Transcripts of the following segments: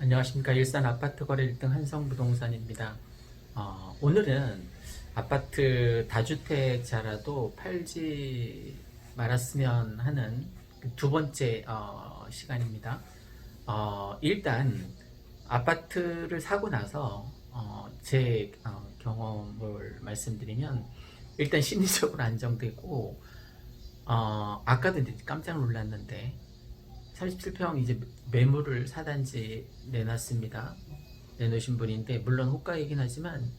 안녕하십니까. 일산 아파트 거래 1등 한성부동산입니다. 오늘은 아파트 다주택자라도 팔지 말았으면 하는 그두 번째 시간입니다. 일단 아파트를 사고 나서 제 경험을 말씀드리면 일단 심리적으로 안정되고 아까도 이제 깜짝 놀랐는데 37평 이제 매물을 사단지 내놨습니다. 내놓으신 분인데 물론 호가이긴 하지만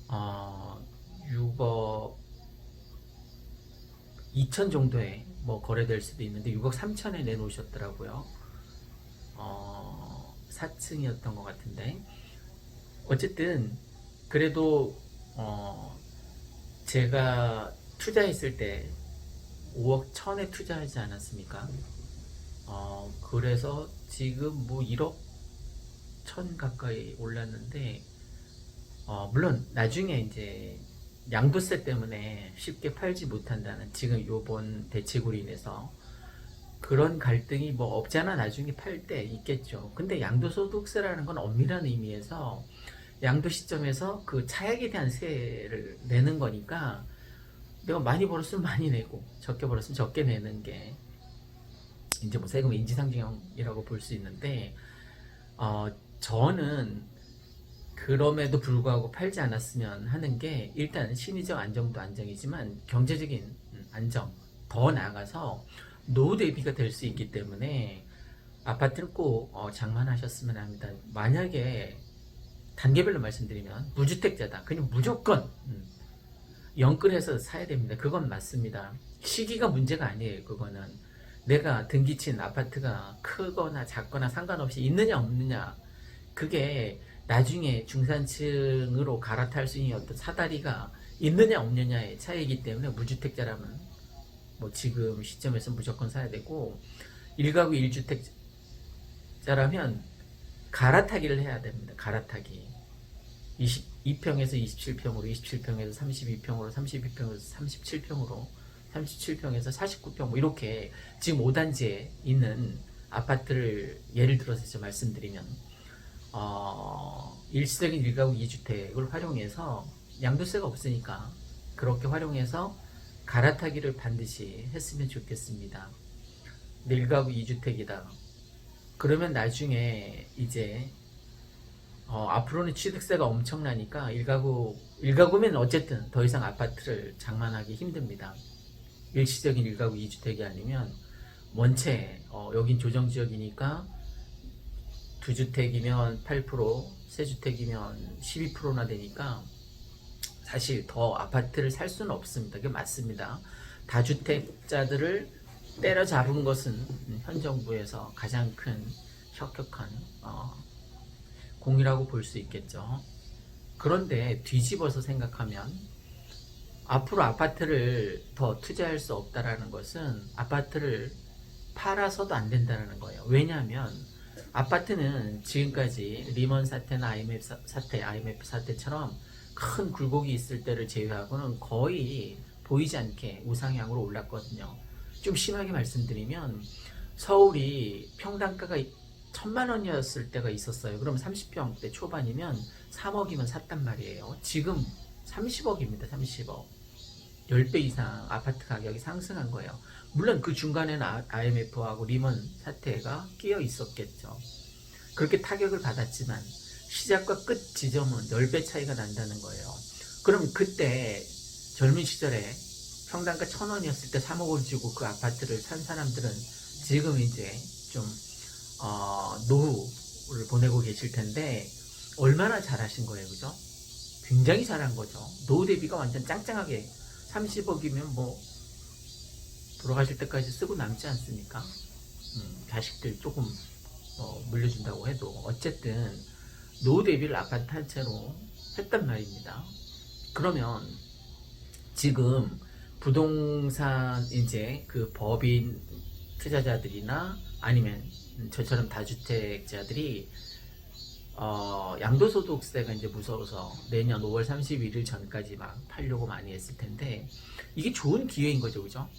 6억 2천 정도에 뭐 거래될 수도 있는데 6억 3천에 내놓으셨더라고요. 4층이었던 것 같은데 어쨌든 그래도 제가 투자했을 때 5억 1천에 투자하지 않았습니까? 그래서 지금 뭐 1억 1천 가까이 올랐는데, 물론 나중에 이제 양도세 때문에 쉽게 팔지 못한다는 지금 요번 대책으로 인해서 그런 갈등이 뭐 없잖아 나중에 팔 때 있겠죠. 근데 양도소득세라는 건 엄밀한 의미에서 양도 시점에서 그 차액에 대한 세를 내는 거니까 내가 많이 벌었으면 많이 내고 적게 벌었으면 적게 내는 게 이제 뭐 세금 인지상정이라고 볼 수 있는데 저는 그럼에도 불구하고 팔지 않았으면 하는 게 일단 심리적 안정도 안정이지만 경제적인 안정 더 나아가서 노후 대비가 될 수 있기 때문에 아파트를 꼭 장만하셨으면 합니다. 만약에 단계별로 말씀드리면 무주택자다 그냥 무조건 영끌해서 사야 됩니다. 그건 맞습니다. 시기가 문제가 아니에요. 그거는 내가 등기친 아파트가 크거나 작거나 상관없이 있느냐 없느냐 그게 나중에 중산층으로 갈아탈 수 있는 어떤 사다리가 있느냐 없느냐의 차이이기 때문에 무주택자라면 뭐 지금 시점에서 무조건 사야 되고 1가구 1주택자라면 갈아타기를 해야 됩니다. 갈아타기 22평에서 27평으로 27평에서 32평으로 32평에서 37평으로 37평에서 49평 뭐 이렇게 지금 5단지에 있는 아파트를 예를 들어서 말씀드리면 일시적인 1가구 2주택을 활용해서 양도세가 없으니까 그렇게 활용해서 갈아타기를 반드시 했으면 좋겠습니다. 1가구 2주택이다. 그러면 나중에 이제 앞으로는 취득세가 엄청나니까 1가구면 어쨌든 더 이상 아파트를 장만하기 힘듭니다. 일시적인 1가구 2주택이 아니면 원체 여긴 조정지역이니까 2주택이면 8%, 3주택이면 12%나 되니까 사실 더 아파트를 살 수는 없습니다. 그게 맞습니다. 다주택자들을 때려잡은 것은 현 정부에서 가장 큰 혁혁한 공이라고 볼 수 있겠죠. 그런데 뒤집어서 생각하면 앞으로 아파트를 더 투자할 수 없다라는 것은 아파트를 팔아서도 안 된다는 거예요. 왜냐하면 아파트는 지금까지 리먼 사태나 IMF 사태처럼 큰 굴곡이 있을 때를 제외하고는 거의 보이지 않게 우상향으로 올랐거든요. 좀 심하게 말씀드리면 서울이 평당가가 1,000만 원이었을 때가 있었어요. 그럼 30평대 초반이면 3억이면 샀단 말이에요. 지금 30억입니다. 30억. 10배 이상 아파트 가격이 상승한 거예요. 물론 그 중간에는 IMF하고 리먼 사태가 끼어 있었겠죠. 그렇게 타격을 받았지만 시작과 끝 지점은 10배 차이가 난다는 거예요. 그럼 그때 젊은 시절에 평당가 1,000원이었을 때 3억을 주고 그 아파트를 산 사람들은 지금 이제 좀 노후를 보내고 계실 텐데 얼마나 잘하신 거예요, 그죠? 굉장히 잘한 거죠. 노후 대비가 완전 짱짱하게 30억이면 뭐 돌아가실 때까지 쓰고 남지 않습니까? 자식들 조금 물려준다고 해도 어쨌든 노후 대비를 아파트 한 채로 했단 말입니다. 그러면 지금 부동산 이제 그 법인 투자자들이나 아니면 저처럼 다주택자들이 양도소득세가 이제 무서워서 내년 5월 31일 전까지 막 팔려고 많이 했을 텐데 이게 좋은 기회인 거죠, 그죠?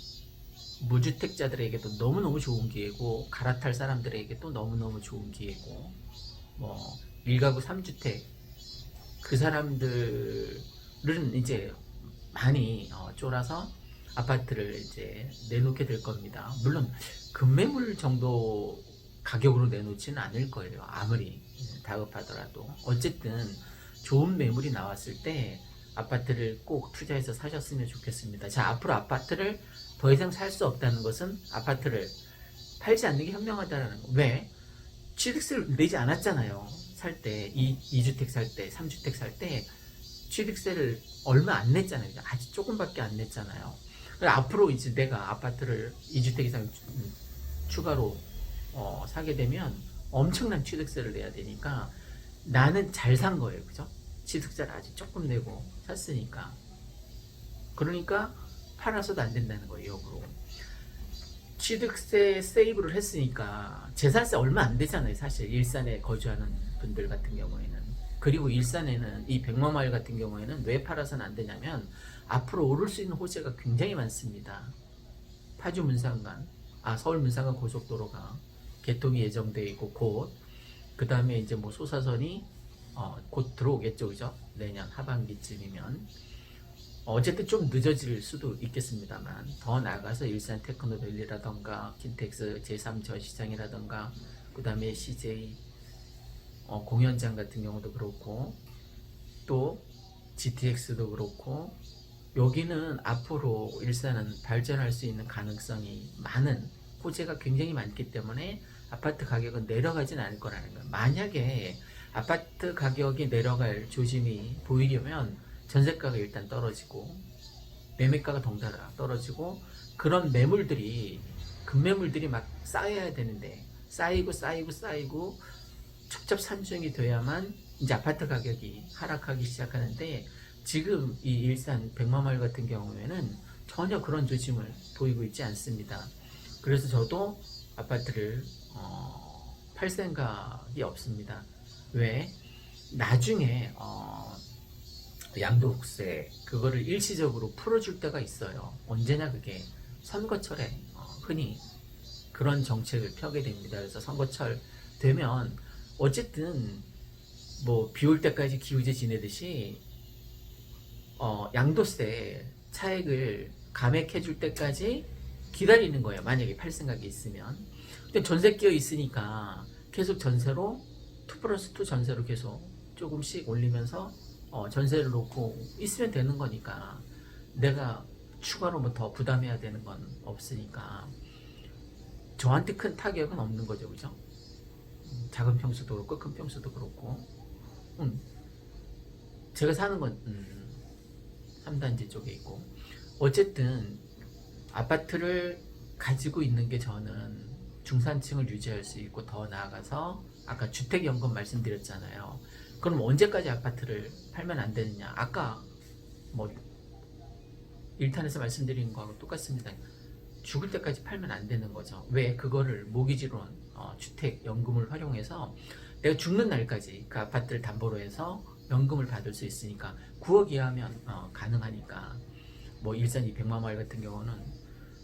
무주택자들에게도 너무너무 좋은 기회고 갈아탈 사람들에게도 너무너무 좋은 기회고 뭐 1가구 3주택 그 사람들은 이제 많이 쫄아서 아파트를 이제 내놓게 될 겁니다. 물론 급매물 정도 가격으로 내놓지는 않을 거예요. 아무리 다급하더라도. 어쨌든 좋은 매물이 나왔을 때 아파트를 꼭 투자해서 사셨으면 좋겠습니다. 자, 앞으로 아파트를 더 이상 살 수 없다는 것은 아파트를 팔지 않는 게 현명하다는 거. 왜? 취득세를 내지 않았잖아요. 살 때, 2주택 살 때, 3주택 살 때 취득세를 얼마 안 냈잖아요. 아주 조금밖에 안 냈잖아요. 앞으로 이제 내가 아파트를 2주택 이상 추가로 사게 되면 엄청난 취득세를 내야 되니까 나는 잘 산 거예요. 그죠? 취득세를 아주 조금 내고 샀으니까. 그러니까 팔아서도 안 된다는 거예요. 역으로. 취득세 세이브를 했으니까 재산세 얼마 안 되잖아요. 사실 일산에 거주하는 분들 같은 경우에는. 그리고 일산에는 이 백마마을 같은 경우에는 왜 팔아서는 안 되냐면 앞으로 오를 수 있는 호재가 굉장히 많습니다. 파주 문산간, 서울 문산간 고속도로가 개통이 예정되어 있고 곧 그 다음에 이제 뭐 소사선이 곧 들어오겠죠, 그죠? 내년 하반기쯤이면. 어쨌든 좀 늦어질 수도 있겠습니다만 더 나아가서 일산 테크노밸리라던가 킨텍스 제3전시장이라던가 그 다음에 CJ 공연장 같은 경우도 그렇고 또 GTX도 그렇고 여기는 앞으로 일산은 발전할 수 있는 가능성이 많은 호재가 굉장히 많기 때문에 아파트 가격은 내려가진 않을 거라는 거예요. 만약에 아파트 가격이 내려갈 조짐이 보이려면 전세가가 일단 떨어지고 매매가가 덩달아 떨어지고 그런 매물들이 급매물들이 막 쌓여야 되는데 쌓이고 첩첩산중이 돼야만 이제 아파트 가격이 하락하기 시작하는데 지금 이 일산 백마마을 같은 경우에는 전혀 그런 조짐을 보이고 있지 않습니다. 그래서 저도 아파트를 팔 생각이 없습니다. 왜? 나중에 양도세 그거를 일시적으로 풀어줄 때가 있어요. 언제냐 그게 선거철에 흔히 그런 정책을 펴게 됩니다. 그래서 선거철 되면 어쨌든 뭐 비 올 때까지 기우제 지내듯이 양도세 차액을 감액해 줄 때까지 기다리는 거예요. 만약에 팔 생각이 있으면. 근데 전세 끼어 있으니까 계속 전세로 2+2 전세로 계속 조금씩 올리면서 전세를 놓고 있으면 되는 거니까 내가 추가로 뭐 더 부담해야 되는 건 없으니까 저한테 큰 타격은 없는 거죠. 그죠? 작은 평수도 그렇고 큰 평수도 그렇고 제가 사는 건 3단지 쪽에 있고 어쨌든 아파트를 가지고 있는 게 저는 중산층을 유지할 수 있고 더 나아가서 아까 주택연금 말씀드렸잖아요. 그럼 언제까지 아파트를 팔면 안 되느냐? 아까 뭐 1탄에서 말씀드린 거하고 똑같습니다. 죽을 때까지 팔면 안 되는 거죠. 왜? 그거를 모기지론 주택연금을 활용해서 내가 죽는 날까지 그 아파트를 담보로 해서 연금을 받을 수 있으니까 9억 이하면 가능하니까 뭐 일산 200마마을 같은 경우는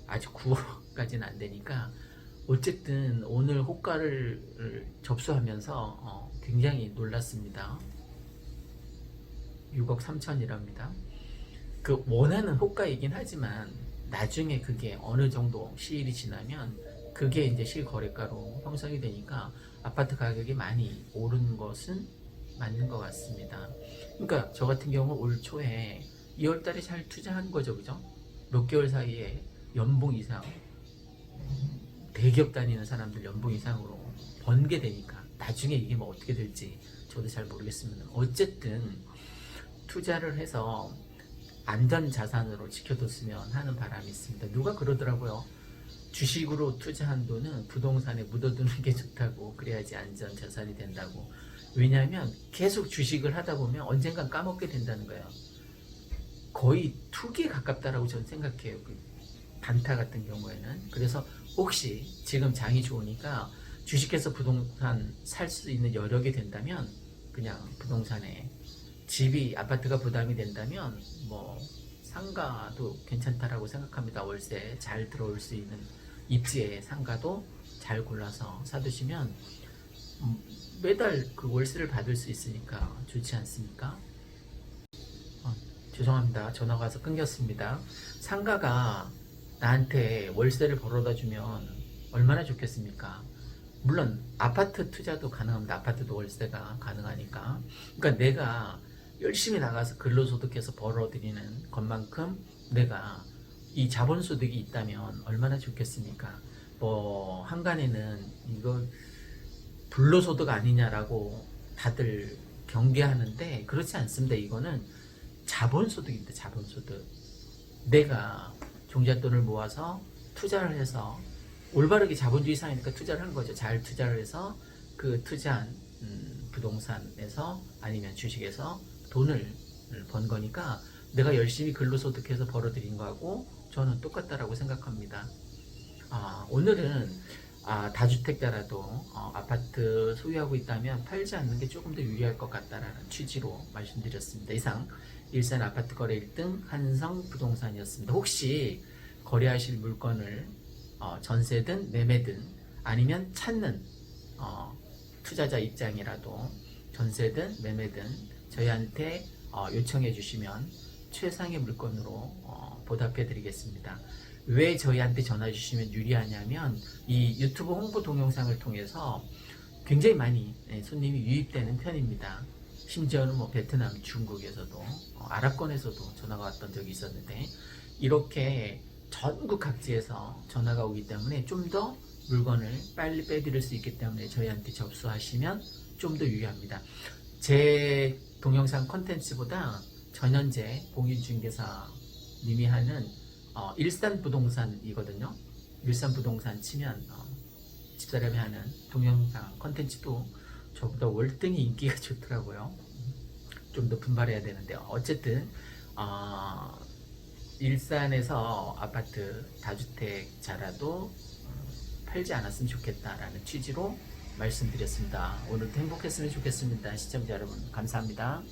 아직 9억까지는 안 되니까 어쨌든 오늘 호가를 접수하면서 굉장히 놀랐습니다. 6억 3천이랍니다. 그 원하는 호가이긴 하지만 나중에 그게 어느 정도 시일이 지나면 그게 이제 실거래가로 형성이 되니까 아파트 가격이 많이 오른 것은 맞는 것 같습니다. 그러니까 저 같은 경우 올 초에 2월 달에 잘 투자한 거죠. 그죠? 몇 개월 사이에 연봉 이상 대기업 다니는 사람들 연봉 이상으로 번게 되니까 나중에 이게 뭐 어떻게 될지 저도 잘 모르겠습니다. 어쨌든 투자를 해서 안전 자산으로 지켜뒀으면 하는 바람이 있습니다. 누가 그러더라고요. 주식으로 투자한 돈은 부동산에 묻어두는 게 좋다고, 그래야지 안전 자산이 된다고. 왜냐하면 계속 주식을 하다 보면 언젠간 까먹게 된다는 거예요. 거의 투기에 가깝다라고 저는 생각해요. 그 단타 같은 경우에는. 그래서 혹시 지금 장이 좋으니까 주식해서 부동산 살 수 있는 여력이 된다면 그냥 부동산에 집이 아파트가 부담이 된다면 뭐 상가도 괜찮다라고 생각합니다. 월세 잘 들어올 수 있는 입지의 상가도 잘 골라서 사두시면 매달 그 월세를 받을 수 있으니까 좋지 않습니까? 죄송합니다. 전화가 와서 끊겼습니다. 상가가 나한테 월세를 벌어다 주면 얼마나 좋겠습니까? 물론 아파트 투자도 가능합니다. 아파트도 월세가 가능하니까. 그러니까 내가 열심히 나가서 근로소득해서 벌어들이는 것만큼 내가 이 자본소득이 있다면 얼마나 좋겠습니까? 뭐 한간에는 이거 불로소득 아니냐라고 다들 경계하는데 그렇지 않습니다. 이거는 자본소득입니다. 자본소득. 내가 종잣돈을 모아서 투자를 해서 올바르게 자본주의 사회니까 투자를 한 거죠. 잘 투자를 해서 그 투자한 부동산에서 아니면 주식에서 돈을 번 거니까 내가 열심히 근로소득해서 벌어들인 거하고 저는 똑같다라고 생각합니다. 오늘은 다주택자라도 아파트 소유하고 있다면 팔지 않는 게 조금 더 유리할 것 같다라는 취지로 말씀드렸습니다. 이상 일산 아파트 거래 1등 한성 부동산이었습니다. 혹시 거래하실 물건을 전세든 매매든 아니면 찾는 투자자 입장이라도 전세든 매매든 저희한테 요청해 주시면 최상의 물건으로 보답해 드리겠습니다. 왜 저희한테 전화 주시면 유리하냐면 이 유튜브 홍보 동영상을 통해서 굉장히 많이 손님이 유입되는 편입니다. 심지어는 뭐 베트남, 중국에서도 아랍권에서도 전화가 왔던 적이 있었는데 이렇게 전국 각지에서 전화가 오기 때문에 좀 더 물건을 빨리 빼드릴 수 있기 때문에 저희한테 접수하시면 좀 더 유리합니다. 제 동영상 컨텐츠보다 전현재 공인중개사님이 하는 일산 부동산이거든요. 일산 부동산 치면 집사람이 하는 동영상 컨텐츠도 저보다 월등히 인기가 좋더라고요. 좀 더 분발해야 되는데 어쨌든 일산에서 아파트 다주택자라도 팔지 않았으면 좋겠다라는 취지로 말씀드렸습니다. 오늘도 행복했으면 좋겠습니다. 시청자 여러분 감사합니다.